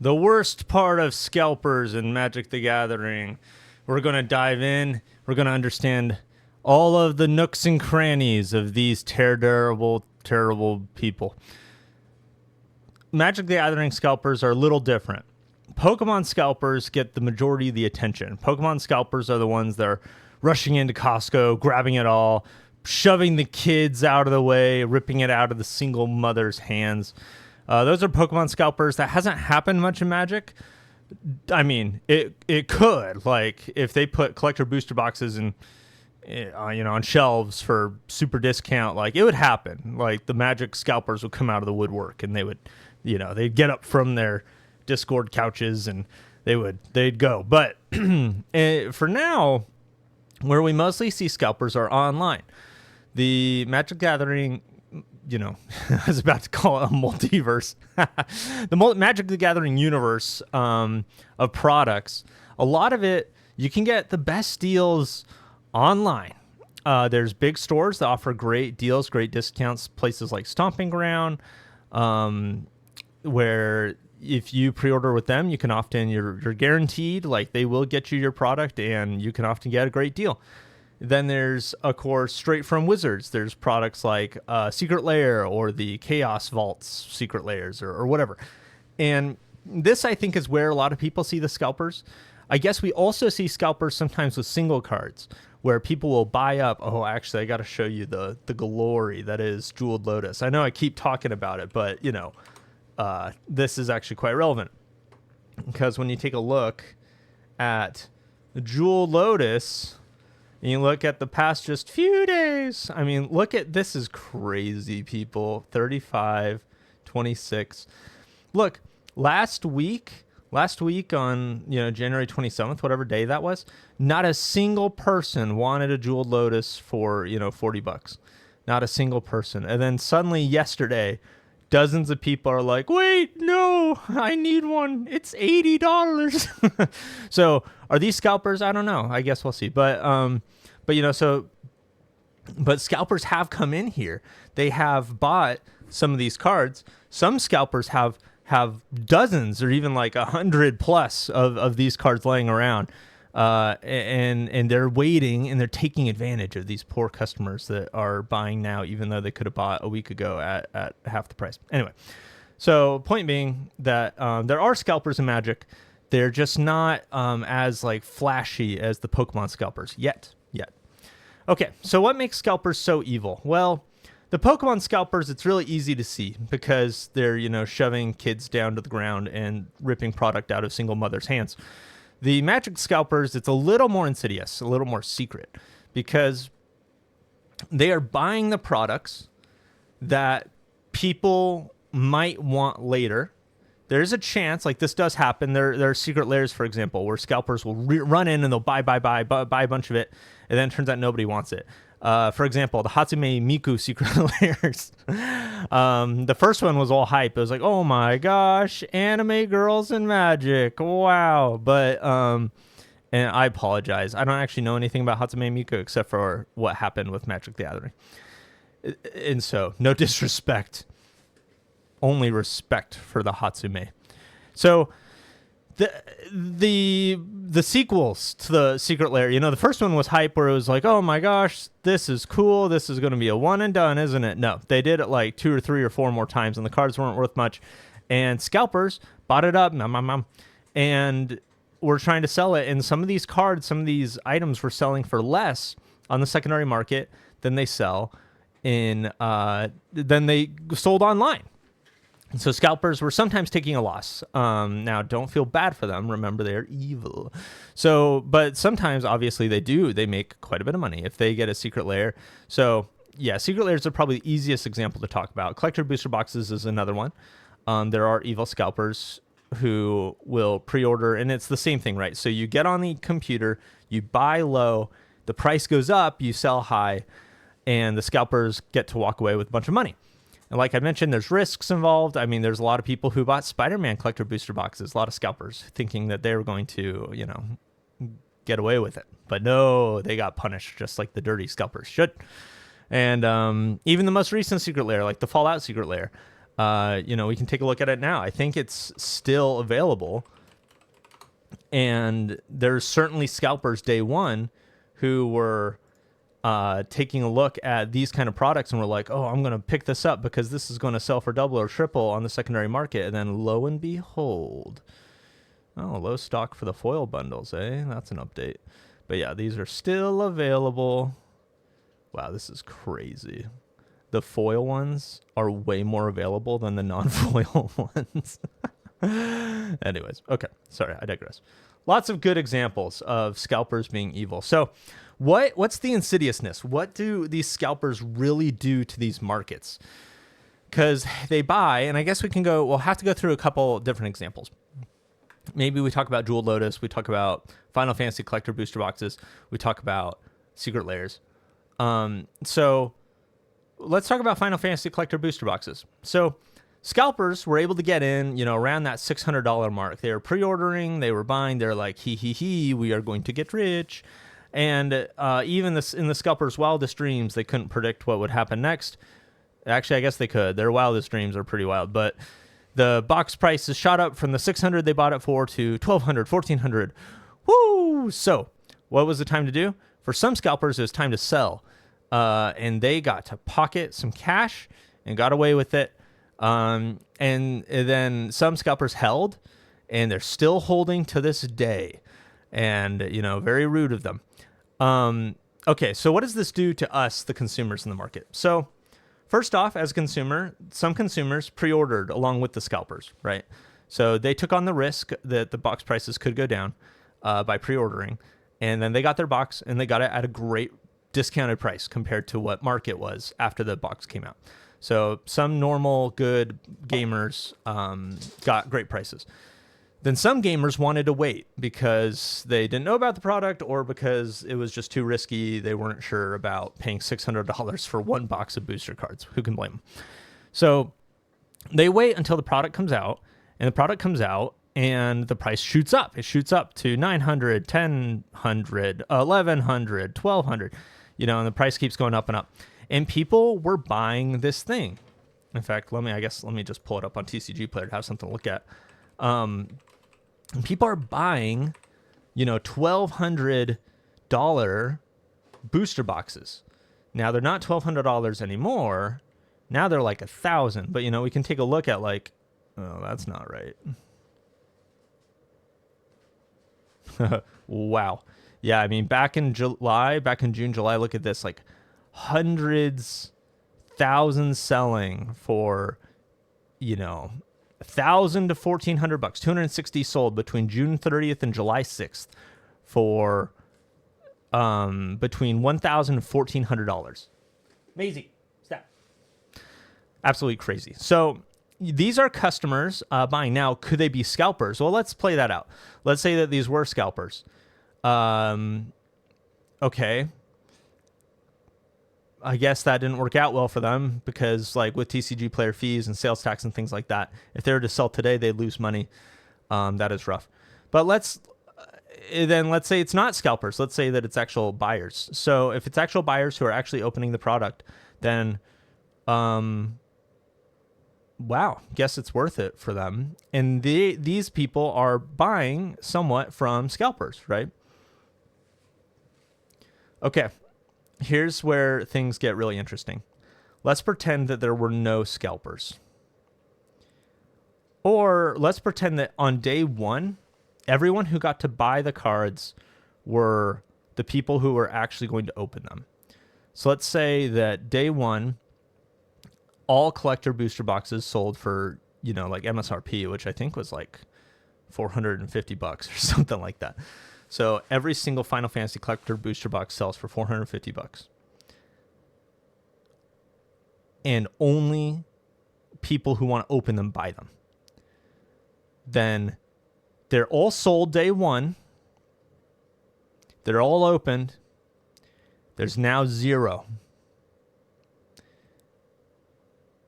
the worst part of scalpers and Magic the Gathering. We're going to dive in. We're going to understand all of the nooks and crannies of these terrible, terrible people. Magic the Gathering scalpers are a little different. Pokemon scalpers get the majority of the attention. Pokemon scalpers are the ones that are rushing into Costco, grabbing it all, shoving the kids out of the way, ripping it out of the single mother's hands. Those are Pokemon scalpers. That hasn't happened much in Magic. I mean, it could. Like, if they put collector booster boxes and on shelves for super discount, like, it would happen. Like, the Magic scalpers would come out of the woodwork, and they would, they'd get up from their Discord couches and they'd go. But for now, where we mostly see scalpers are online. The Magic Gathering, I was about to call it a multiverse. The Magic the Gathering universe of products, a lot of it, you can get the best deals online. There's big stores that offer great deals, great discounts, places like Stomping Ground, where if you pre-order with them, you can often, you're guaranteed, like, they will get you your product and you can often get a great deal. Then there's, of course, straight from Wizards. There's products like Secret Lair or the Chaos Vaults Secret Lairs or whatever. And this, I think, is where a lot of people see the scalpers. I guess we also see scalpers sometimes with single cards where people will buy up. Oh, actually, I got to show you the glory that is Jeweled Lotus. I know I keep talking about it, but, this is actually quite relevant. Because when you take a look at Jeweled Lotus, and you look at the past just few days, I mean, look at, this is crazy, people. 35, 26. Look, last week on, January 27th, whatever day that was, not a single person wanted a Jeweled Lotus for, $40. Not a single person. And then suddenly yesterday, dozens of people are like, wait, no, I need one. It's $80. So are these scalpers? I don't know. I guess we'll see. But scalpers have come in here. They have bought some of these cards. Some scalpers have dozens or even like 100 plus of these cards laying around. And they're waiting and they're taking advantage of these poor customers that are buying now, even though they could have bought a week ago at half the price. Anyway, so point being that there are scalpers in Magic. They're just not as like flashy as the Pokemon scalpers yet. Okay, so what makes scalpers so evil? Well, the Pokemon scalpers, it's really easy to see because they're, shoving kids down to the ground and ripping product out of single mothers' hands. The Magic scalpers, it's a little more insidious, a little more secret, because they are buying the products that people might want later. There's a chance, like this does happen. There are Secret Lairs, for example, where scalpers will run in and they'll buy a bunch of it, and then it turns out nobody wants it. For example, the Hatsume Miku Secret Lairs. The first one was all hype. It was like, oh my gosh, anime girls and Magic, wow. But and I apologize, I don't actually know anything about Hatsume Miku except for what happened with Magic the Gathering. And so, no disrespect, only respect for the Hatsume. So the sequels to the Secret Lair, the first one was hype where it was like, oh my gosh, this is cool, this is going to be a one and done, isn't it? No, they did it like 2 or 3 or 4 more times and the cards weren't worth much, and scalpers bought it up and were trying to sell it, and some of these cards, some of these items were selling for less on the secondary market than they sell in than they sold online. So scalpers were sometimes taking a loss. Now, don't feel bad for them. Remember, they're evil. So, but sometimes, obviously, they make quite a bit of money if they get a Secret Lair. So, yeah, Secret Lairs are probably the easiest example to talk about. Collector booster boxes is another one. There are evil scalpers who will pre-order, and it's the same thing, right? So you get on the computer, you buy low, the price goes up, you sell high, and the scalpers get to walk away with a bunch of money. And like I mentioned, there's risks involved. I mean, there's a lot of people who bought Spider-Man collector booster boxes, a lot of scalpers, thinking that they were going to, get away with it. But no, they got punished just like the dirty scalpers should. And even the most recent Secret Lair, like the Fallout Secret Lair, We can take a look at it now. I think it's still available. And there's certainly scalpers day one who were taking a look at these kind of products and were like, oh, I'm going to pick this up because this is going to sell for double or triple on the secondary market. And then lo and behold, low stock for the foil bundles, eh? That's an update. But yeah, these are still available. Wow, this is crazy. The foil ones are way more available than the non-foil ones. Anyways, okay. Sorry, I digress. Lots of good examples of scalpers being evil. So what's the insidiousness? What do these scalpers really do to these markets? Because they buy, and I guess we'll have to go through a couple different examples. Maybe we talk about Jeweled Lotus. We talk about Final Fantasy Collector booster boxes. We talk about Secret Layers. So let's talk about Final Fantasy Collector booster boxes. So scalpers were able to get in, around that $600 mark. They were pre-ordering, they were buying. They're like, we are going to get rich. And even in the scalpers' wildest dreams, they couldn't predict what would happen next. Actually, I guess they could. Their wildest dreams are pretty wild, but the box price is shot up from the $600 they bought it for to $1,200, $1,400. Woo! So, what was the time to do? For some scalpers, it was time to sell, and they got to pocket some cash and got away with it. And then some scalpers held, and they're still holding to this day. And very rude of them. Okay, so what does this do to us, the consumers in the market? So, first off, as a consumer, some consumers pre-ordered along with the scalpers, right? So they took on the risk that the box prices could go down by pre-ordering, and then they got their box, and they got it at a great discounted price compared to what market was after the box came out. So some normal, good gamers got great prices. Then some gamers wanted to wait because they didn't know about the product or because it was just too risky. They weren't sure about paying $600 for one box of booster cards. Who can blame them? So they wait until the product comes out, and the product comes out and the price shoots up. It shoots up to $900, $1,000, $1,100, $1,200, and the price keeps going up and up. And people were buying this thing. In fact, let me just pull it up on TCG Player to have something to look at. People are buying, $1,200 booster boxes. Now they're not $1,200 anymore. Now they're like $1,000. But we can take a look at oh, that's not right. Wow. Yeah, I mean, back in June, July, look at this, hundreds, thousands selling for, $1,000 to $1,400, 260 sold between June 30th and July 6th for between $1,000 and $1,400. Amazing. Stop. Absolutely crazy. So these are customers buying. Now, could they be scalpers? Well, let's play that out. Let's say that these were scalpers. Okay. I guess that didn't work out well for them because, with TCG Player fees and sales tax and things like that, if they were to sell today, they'd lose money. That is rough. But let's say it's not scalpers. Let's say that it's actual buyers. So if it's actual buyers who are actually opening the product, then, wow, guess it's worth it for them. And these people are buying somewhat from scalpers, right? Okay. Here's where things get really interesting. Let's pretend that there were no scalpers. Or let's pretend that on day one, everyone who got to buy the cards were the people who were actually going to open them. So let's say that day one, all collector booster boxes sold for, MSRP, which I think was $450 or something like that. So every single Final Fantasy Collector booster box sells for $450. And only people who want to open them buy them. Then they're all sold day one. They're all opened. There's now 0.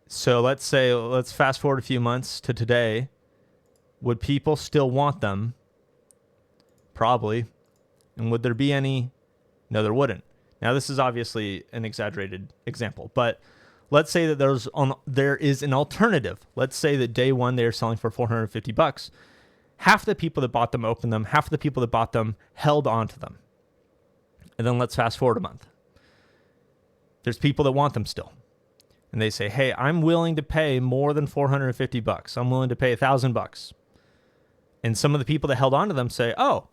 So let's fast forward a few months to today. Would people still want them? Probably. And would there be any? No, there wouldn't. Now, this is obviously an exaggerated example, but let's say that there is an alternative. Let's say that day one they're selling for $450. Half the people that bought them opened them. Half the people that bought them held on to them. And then let's fast forward a month. There's people that want them still. And they say, hey, I'm willing to pay more than $450. I'm willing to pay $1,000. And some of the people that held on to them say, oh,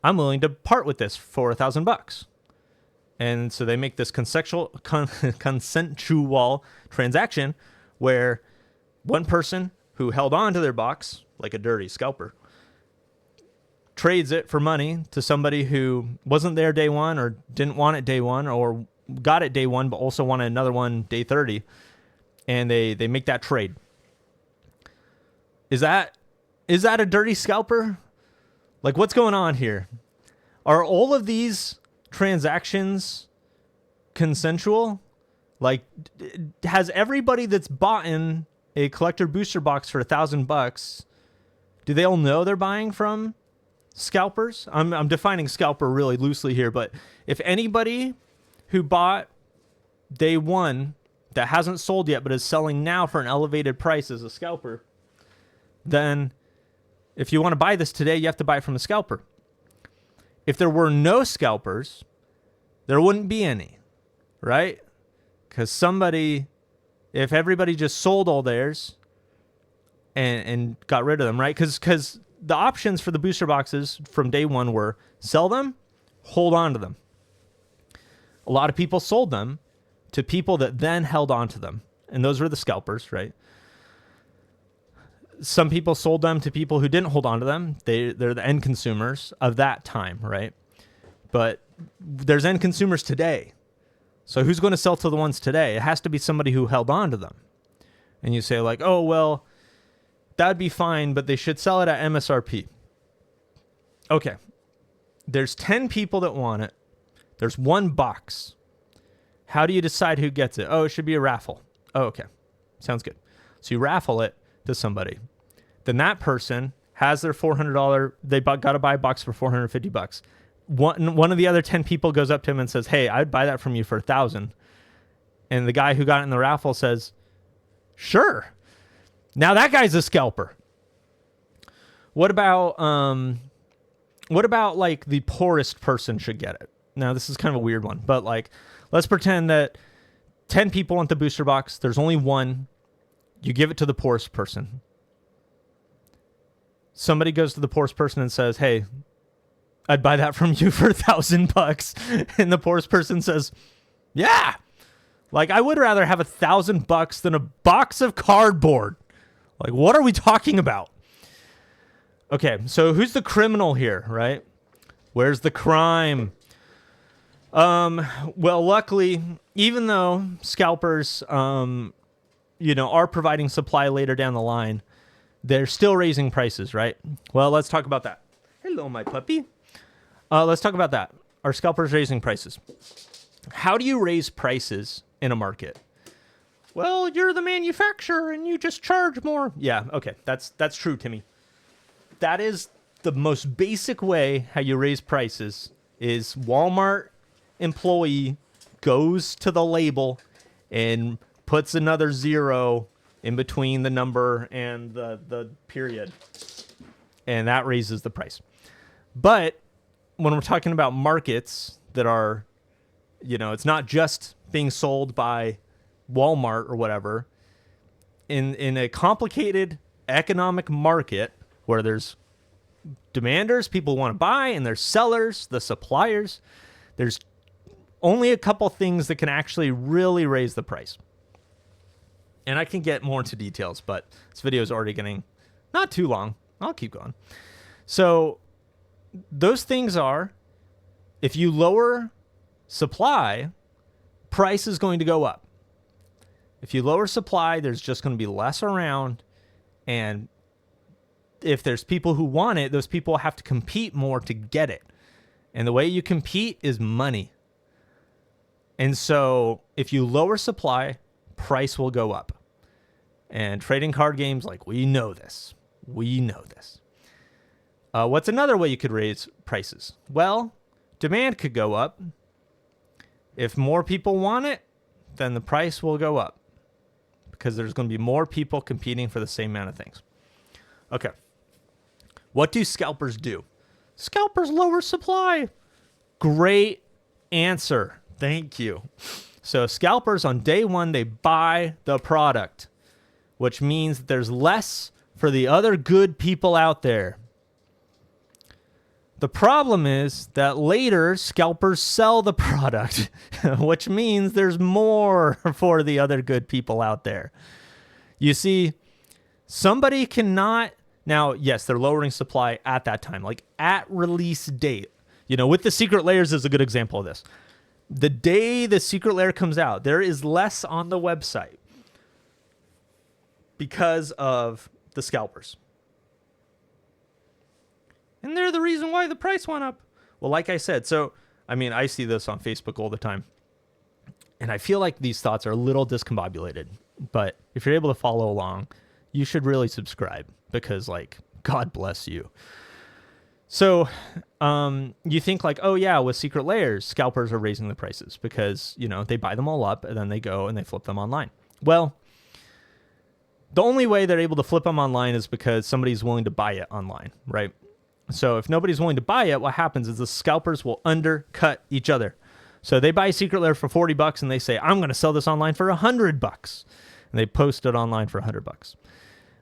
I'm willing to part with this for $1,000. And so they make this consensual transaction where one person who held on to their box, like a dirty scalper, trades it for money to somebody who wasn't there day one or didn't want it day one or got it day one but also wanted another one day 30. And they make that trade. Is that a dirty scalper? Like, what's going on here? Are all of these transactions consensual? Like, has everybody that's bought in a collector booster box for $1,000, do they all know they're buying from scalpers? I'm defining scalper really loosely here, but if anybody who bought day one that hasn't sold yet but is selling now for an elevated price as a scalper, then if you want to buy this today, you have to buy it from a scalper. If there were no scalpers, there wouldn't be any, right? Because if everybody just sold all theirs and got rid of them, right? Because the options for the booster boxes from day one were sell them, hold on to them. A lot of people sold them to people that then held on to them. And those were the scalpers, right? Some people sold them to people who didn't hold on to them. They're the end consumers of that time, right? But there's end consumers today. So who's going to sell to the ones today? It has to be somebody who held on to them. And you say like, oh, well, that'd be fine, but they should sell it at MSRP. Okay. There's 10 people that want it. There's one box. How do you decide who gets it? Oh, it should be a raffle. Oh, okay. Sounds good. So you raffle it to somebody. Then that person has their $400. They got to buy a box for $450. One of the other 10 people goes up to him and says, hey, I'd buy that from you for $1,000. And the guy who got it in the raffle says, sure. Now that guy's a scalper. What about like the poorest person should get it? Now this is kind of a weird one, but like, let's pretend that 10 people want the booster box. There's only one. You give it to the poorest person. Somebody goes to the poorest person and says, hey, I'd buy that from you for $1,000. And the poorest person says, yeah, like I would rather have $1,000 than a box of cardboard. Like, what are we talking about? Okay, so who's the criminal here, right? Where's the crime? Well, luckily, even though scalpers, are providing supply later down the line, they're still raising prices, right? Well, let's talk about that. Hello, my puppy. Let's talk about that. Are scalpers raising prices? How do you raise prices in a market? Well, you're the manufacturer and you just charge more. Yeah, okay, that's true, Timmy. That is the most basic way how you raise prices is Walmart employee goes to the label and puts another zero in between the number and the period. And that raises the price. But when we're talking about markets that are, it's not just being sold by Walmart or whatever. In a complicated economic market where there's demanders, people want to buy, and there's sellers, the suppliers, there's only a couple things that can actually really raise the price. And I can get more into details, but this video is already getting not too long. I'll keep going. So those things are, if you lower supply, price is going to go up. If you lower supply, there's just going to be less around. And if there's people who want it, those people have to compete more to get it. And the way you compete is money. And so if you lower supply, price will go up. And trading card games, like, we know this. We know this. What's another way you could raise prices? Well, demand could go up. If more people want it, then the price will go up because there's going to be more people competing for the same amount of things. Okay. What do scalpers do? Scalpers lower supply. Great answer. Thank you. So scalpers on day one, they buy the product, which means that there's less for the other good people out there. The problem is that later scalpers sell the product, which means there's more for the other good people out there. You see, somebody cannot, now, yes, they're lowering supply at that time, like at release date. With the secret layers is a good example of this. The day the secret layer comes out, there is less on the website because of the scalpers. And they're the reason why the price went up. Well, like I said, I see this on Facebook all the time. And I feel like these thoughts are a little discombobulated. But if you're able to follow along, you should really subscribe because, God bless you. So you think oh, yeah, with secret layers, scalpers are raising the prices because, they buy them all up and then they go and they flip them online. Well, the only way they're able to flip them online is because somebody's willing to buy it online, right? So if nobody's willing to buy it, what happens is the scalpers will undercut each other. So they buy a secret layer for $40 and they say, I'm going to sell this online for $100. And they post it online for $100.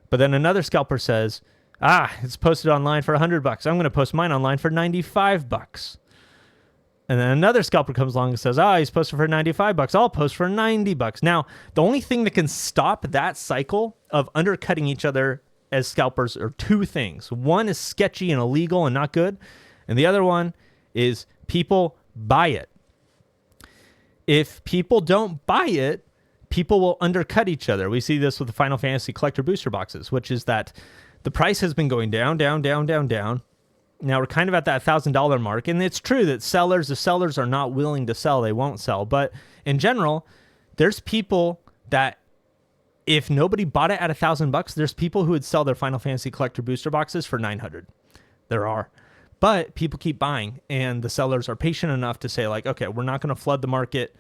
But then another scalper says, it's posted online for $100. I'm going to post mine online for $95. And then another scalper comes along and says, he's posted for $95. I'll post for $90. Now, the only thing that can stop that cycle of undercutting each other as scalpers are two things. One is sketchy and illegal and not good. And the other one is people buy it. If people don't buy it, people will undercut each other. We see this with the Final Fantasy collector booster boxes, which is that the price has been going down, down, down, down, down. Now we're kind of at that $1,000 mark. And it's true that the sellers are not willing to sell. They won't sell. But in general, there's people that if nobody bought it at $1,000, there's people who would sell their Final Fantasy collector booster boxes for $900. There are. But people keep buying, and the sellers are patient enough to say, okay, we're not going to flood the market.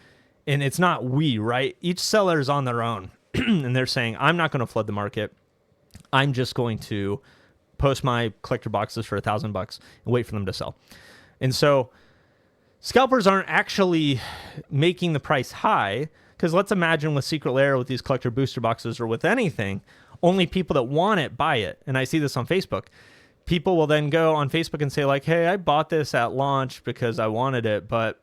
And it's not we, right? Each seller is on their own. And they're saying, I'm not going to flood the market. I'm just going to post my collector boxes for $1,000 and wait for them to sell. And so scalpers aren't actually making the price high. Because let's imagine with Secret Lair, with these collector booster boxes, or with anything, only people that want it buy it. And I see this on Facebook. People will then go on Facebook and say, hey, I bought this at launch because I wanted it, but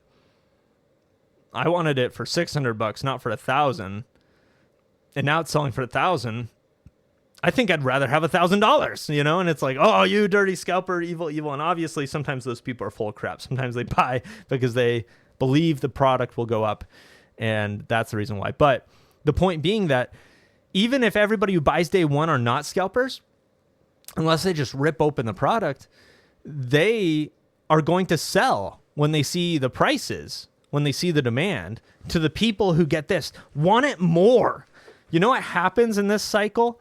I wanted it for $600, not for $1,000. And now it's selling for $1,000. I think I'd rather have $1,000, And it's oh, you dirty scalper, evil. And obviously, sometimes those people are full of crap. Sometimes they buy because they believe the product will go up. And that's the reason why. But the point being that even if everybody who buys day one are not scalpers, unless they just rip open the product, they are going to sell when they see the prices, when they see the demand, to the people who get this, want it more. You know what happens in this cycle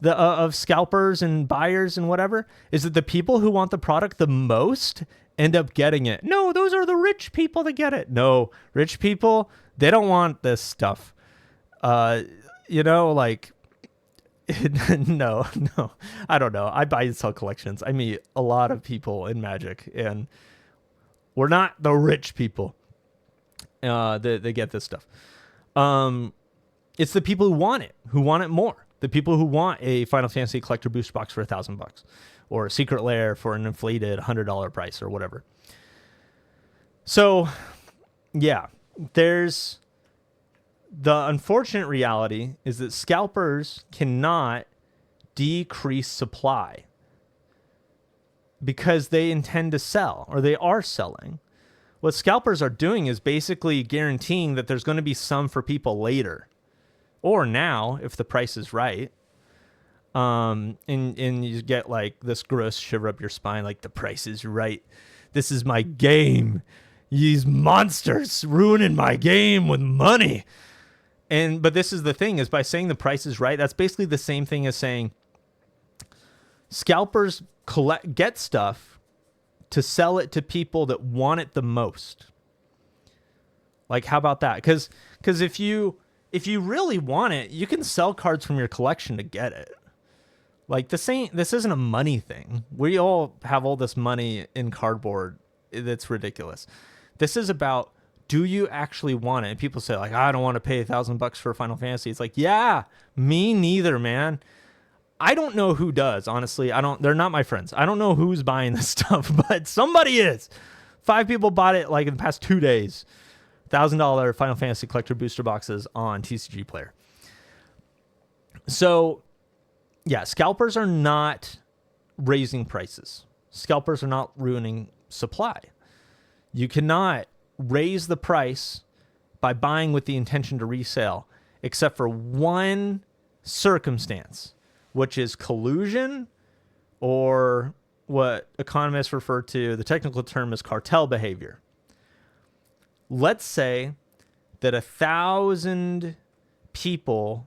of scalpers and buyers and whatever, is that the people who want the product the most end up getting it. No, those are the rich people that get it. No, rich people, they don't want this stuff. No, I don't know. I buy and sell collections. I meet a lot of people in Magic, and we're not the rich people that get this stuff. It's the people who want it more. The people who want a Final Fantasy collector booster box for $1,000 or a secret lair for an inflated $100 price or whatever. So, yeah, there's the unfortunate reality is that scalpers cannot decrease supply because they intend to sell, or they are selling. What scalpers are doing is basically guaranteeing that there's going to be some for people later, or now if the price is right. And you get this gross shiver up your spine, the price is right. This is my game. These monsters ruining my game with money. But this is the thing, is by saying the price is right, that's basically the same thing as saying scalpers get stuff to sell it to people that want it the most. Like, how about that? Because if you really want it, you can sell cards from your collection to get it. Like, this isn't a money thing. We all have all this money in cardboard. That's ridiculous. This is about, do you actually want it? And people say, like, I don't want to pay $1,000 for Final Fantasy. It's like, yeah, me neither, man. I don't know who does, honestly. They're not my friends. I don't know who's buying this stuff, but somebody is. 5 people bought it like in the past 2 days. $1,000 Final Fantasy collector booster boxes on TCG Player. So, yeah, scalpers are not raising prices. Scalpers are not ruining supply. You cannot raise the price by buying with the intention to resell, except for one circumstance, which is collusion, or what economists refer to, the technical term is cartel behavior. Let's say that 1,000 people,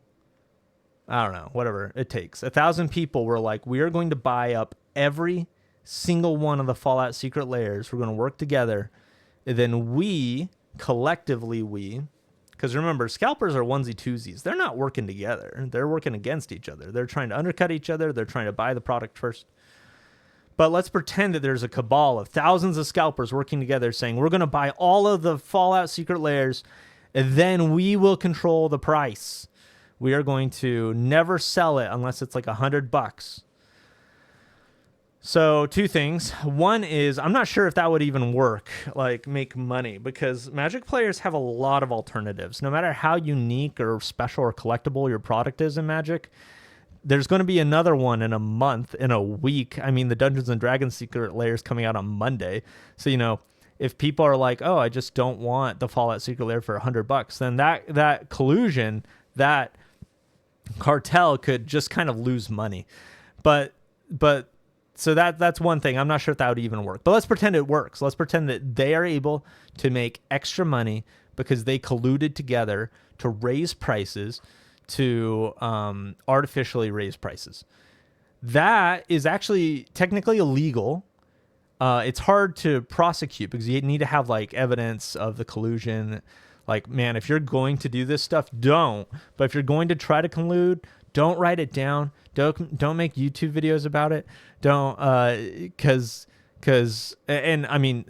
I don't know, whatever it takes, 1,000 people were like, we are going to buy up every single one of the Fallout secret layers. We're going to work together. And then collectively, because remember, scalpers are onesie twosies. They're not working together. They're working against each other. They're trying to undercut each other. They're trying to buy the product first. But let's pretend that there's a cabal of thousands of scalpers working together saying, we're going to buy all of the Fallout secret layers, and then we will control the price. We are going to never sell it unless it's like $100. So 2 things. One is, I'm not sure if that would even work, like make money, because Magic players have a lot of alternatives. No matter how unique or special or collectible your product is in Magic, there's going to be another one in a month, in a week. I mean, the Dungeons and Dragons secret layer is coming out on Monday. So, if people are like, oh, I just don't want the Fallout secret layer for $100, then that collusion, that cartel could just kind of lose money. But so that's one thing. I'm not sure if that would even work. But let's pretend it works. Let's pretend that they are able to make extra money because they colluded together to raise prices, to artificially raise prices. That is actually technically illegal. It's hard to prosecute because you need to have like evidence of the collusion. Like, man, if you're going to do this stuff, don't. But if you're going to try to collude, don't write it down. Don't make YouTube videos about it. Don't, because and I mean,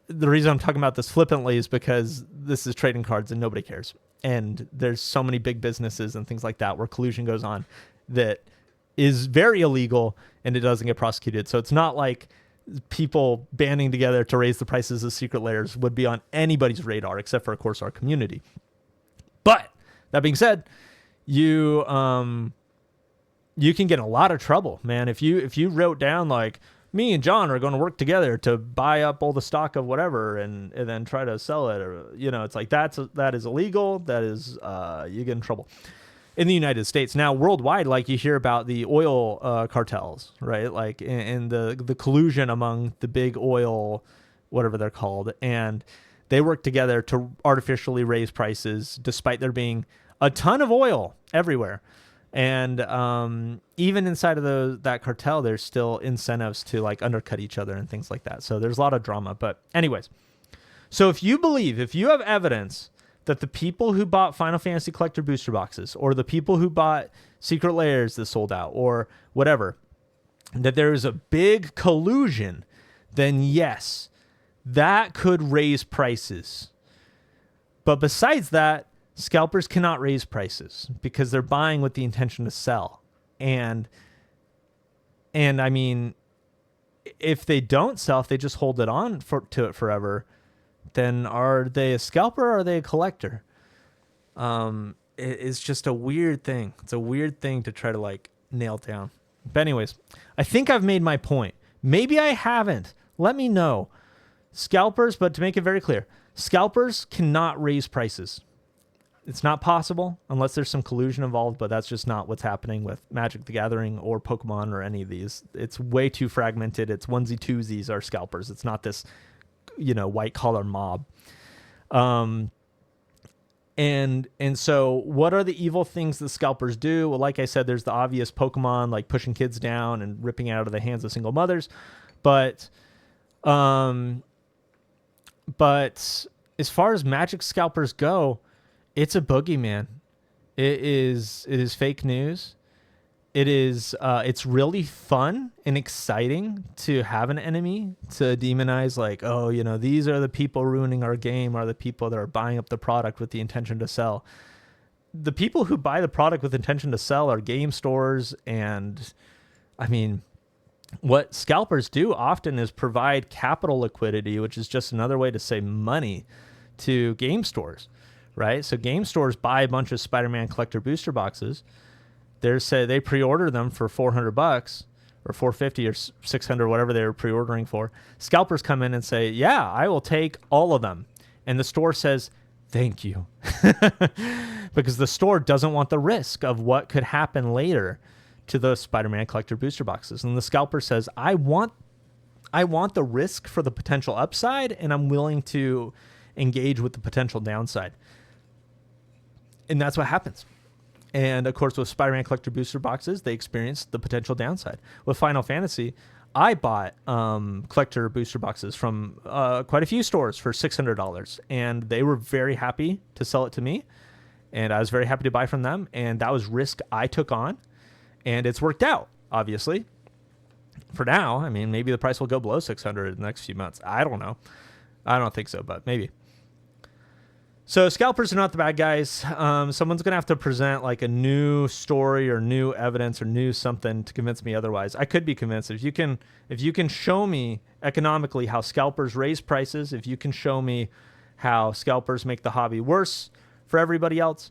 the reason I'm talking about this flippantly is because this is trading cards and nobody cares. And there's so many big businesses and things like that where collusion goes on that is very illegal and it doesn't get prosecuted. So it's not like people banding together to raise the prices of secret layers would be on anybody's radar, except for, of course, our community. But that being said, you can get in a lot of trouble, man. If you wrote down like, me and John are going to work together to buy up all the stock of whatever and then try to sell it, or it's like that is illegal. That is you get in trouble in the United States. Now worldwide, like you hear about the oil cartels, right? Like in the collusion among the big oil, whatever they're called, and they work together to artificially raise prices despite there being a ton of oil everywhere. And even inside of that cartel, there's still incentives to like undercut each other and things like that. So there's a lot of drama. But anyways, so if you have evidence that the people who bought Final Fantasy collector booster boxes, or the people who bought secret layers that sold out, or whatever, that there is a big collusion, then yes, that could raise prices. But besides that, scalpers cannot raise prices because they're buying with the intention to sell. And I mean, if they don't sell, if they just hold it on to it forever, then are they a scalper or are they a collector? It's just a weird thing. It's a weird thing to try to like nail down. But anyways, I think I've made my point. Maybe I haven't. Let me know. Scalpers, but to make it very clear, scalpers cannot raise prices. It's not possible unless there's some collusion involved, but that's just not what's happening with Magic the Gathering or Pokemon or any of these. It's way too fragmented. It's onesie twosies are scalpers. It's not this, white collar mob. And so what are the evil things that scalpers do? Well, like I said, there's the obvious Pokemon, like pushing kids down and ripping out of the hands of single mothers. But as far as magic scalpers go, it's a boogeyman. It is fake news. It's really fun and exciting to have an enemy to demonize, like, oh, these are the people ruining our game, are the people that are buying up the product with the intention to sell. The people who buy the product with intention to sell are game stores. And I mean, what scalpers do often is provide capital liquidity, which is just another way to say money, to game stores, right? So game stores buy a bunch of Spider-Man collector booster boxes. They pre-order them for $400 or $450 or $600, whatever they were pre-ordering for. Scalpers come in and say, yeah, I will take all of them. And the store says, thank you. Because the store doesn't want the risk of what could happen later to those Spider-Man collector booster boxes. And the scalper says, I want the risk for the potential upside, and I'm willing to engage with the potential downside. And that's what happens. And of course, with Spider-Man collector booster boxes, they experienced the potential downside. With Final Fantasy, I bought collector booster boxes from quite a few stores for $600, and they were very happy to sell it to me, and I was very happy to buy from them, and that was risk I took on, and it's worked out, obviously. For now, I mean, maybe the price will go below $600 in the next few months. I don't know. I don't think so, but maybe. So scalpers are not the bad guys. Someone's going to have to present like a new story or new evidence or new something to convince me otherwise. I could be convinced. If you can show me economically how scalpers raise prices, if you can show me how scalpers make the hobby worse for everybody else,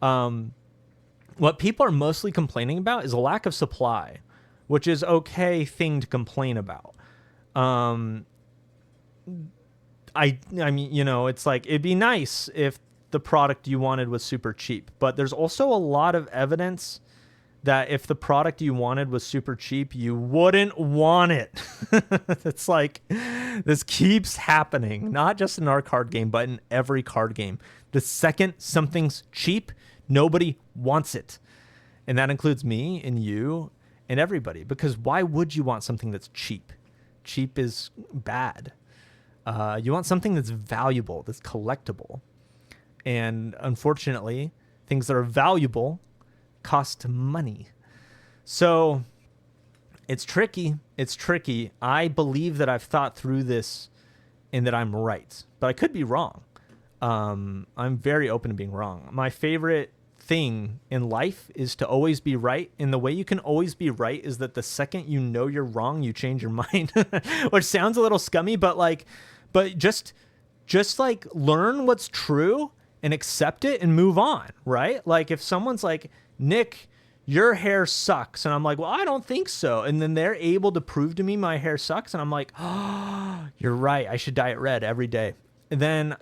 what people are mostly complaining about is a lack of supply, which is okay thing to complain about. I mean, it's like, it'd be nice if the product you wanted was super cheap, but there's also a lot of evidence that if the product you wanted was super cheap, you wouldn't want it. It's like, this keeps happening, not just in our card game, but in every card game. The second something's cheap, nobody wants it. And that includes me and you and everybody, because why would you want something that's cheap? Cheap is bad. You want something that's valuable, that's collectible. And unfortunately, things that are valuable cost money. So it's tricky. It's tricky. I believe that I've thought through this and that I'm right, but I could be wrong. I'm very open to being wrong. My favorite thing in life is to always be right. And the way you can always be right is that the second you know you're wrong, you change your mind, which sounds a little scummy, but just like learn what's true and accept it and move on, right? Like if someone's like, Nick, your hair sucks. And I'm like, well, I don't think so. And then they're able to prove to me my hair sucks. And I'm like, oh, you're right. I should dye it red every day. And then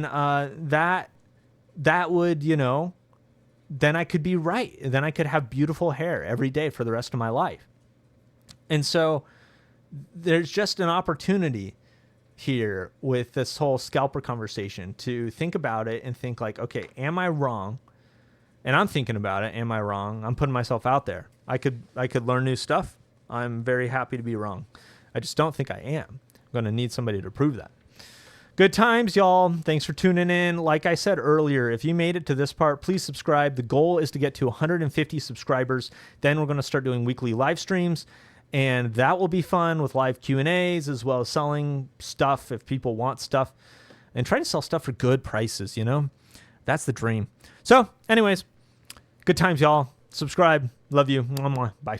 that would, then I could be right. Then I could have beautiful hair every day for the rest of my life. And so there's just an opportunity here with this whole scalper conversation to think about it and think like, okay, am I wrong? And I'm thinking about it. Am I wrong? I'm putting myself out there. I could learn new stuff. I'm very happy to be wrong. I just don't think I am. I'm going to need somebody to prove that. Good times, y'all. Thanks for tuning in. Like I said earlier, if you made it to this part, please subscribe. The goal is to get to 150 subscribers. Then we're going to start doing weekly live streams. And that will be fun with live Q&As as well as selling stuff if people want stuff. And try to sell stuff for good prices, That's the dream. So anyways, good times, y'all. Subscribe. Love you. Bye.